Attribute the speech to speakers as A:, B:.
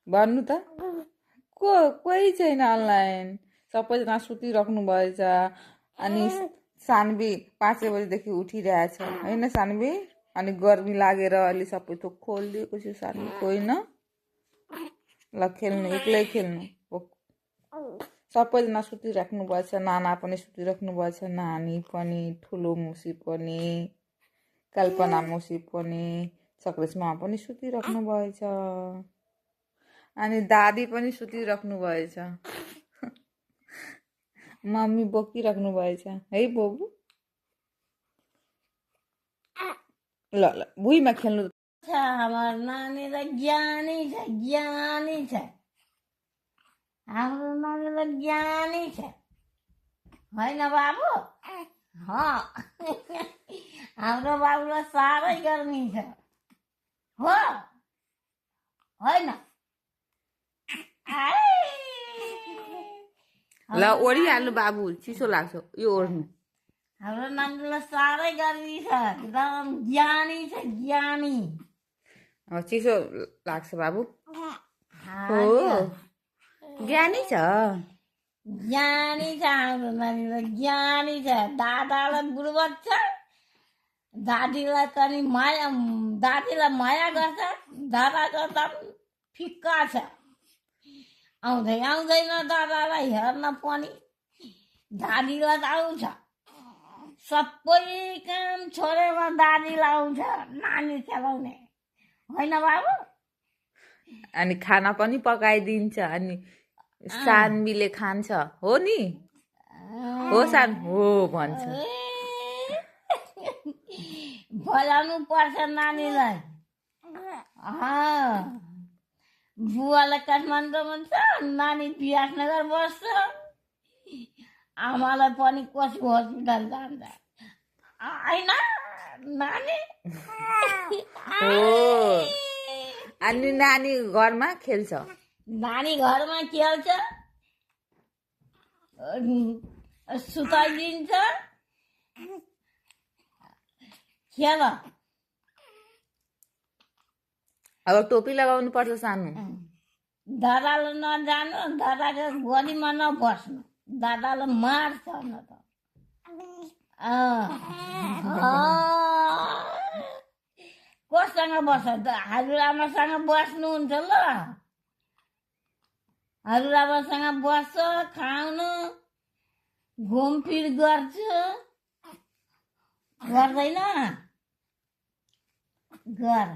A: भन्नु त कोही छैन अनलाइन, सबैजना सुतिराख्नु भएछ। अनि सानवी 5 बजीदेखि उठिरहेछ होइन सानवी? अनि गर्मी लागेर अहिले सबै थोक खोलिदिएको छु सानवीको होइन। ल खेल्नु, एक्लै खेल्नु। सबैजना सुतिराख्नु भएछ, नाना पनि सुतिराख्नु भएछ, नानी पनि, ठुलो मुसी पनि, कल्पना मुसी पनि, सक्रेश मामा पनि सुतिराख्नु भएछ। अनि दादी पनि सुतिराख्नु भएछ। मम्मी बोकिराख्नु भएछ है बोबु। ल ल भुइँमा खेल्नु
B: हाम्रो नानीलाई ज्ञानी छ, ज्ञानी छ, हाम्रो नानीलाई ज्ञानी छ होइन बाबु? हाम्रो बाबुलाई साह्रै गर्मी छ हो होइन?
A: ल ओढिहाल्नु बाबु, चिसो लाग्छ यो ओढ्नु।
B: हाम्रो नानीलाई साह्रै गर्मी छ, एकदम ज्ञानी छ, ज्ञानी।
A: चिसो लाग्छ बाबु हो, ज्ञानी छ,
B: ज्ञानी छ हाम्रो नानीलाई, ज्ञानी छ। दादालाई बुढबक छ, दादीलाई पनि माया, दादीलाई माया गर्छ, दादाको त फिक्का छ। आउँदै आउँदैन दादालाई हेर्न पनि, दादीलाई त आउँछ। सबै काम छोडेर दादीलाई आउँछ नानी खेलाउने होइन बाबु?
A: अनि खाना पनि पकाइदिन्छ। अनि सानवीले खान्छ हो नि? हो सान हो भन्छ।
B: बोलाउनु पर्छ नानीलाई। बुवालाई काठमाडौँमा छ, नानी विराटनगर बस्छ, आमालाई पनि कोसी हस्पिटल जान्छ होइन नानी?
A: हो। अनि नानी घरमा खेल्छ,
B: नानी घरमा खेल्छ, सुताइदिन्छ, खेल।
A: अब टोपी लगाउनु पर्छ सानो।
B: दादालाई नजानु, दादाको गोलीमा नबस्नु, दादालाई मार्छ न त। कोसँग बस्छ? हजुरआमासँग बस्नुहुन्छ ल, हजुरआमासँग बस्छ, खाउनु, घुमफिर गर्छ, गर्दैन? गर।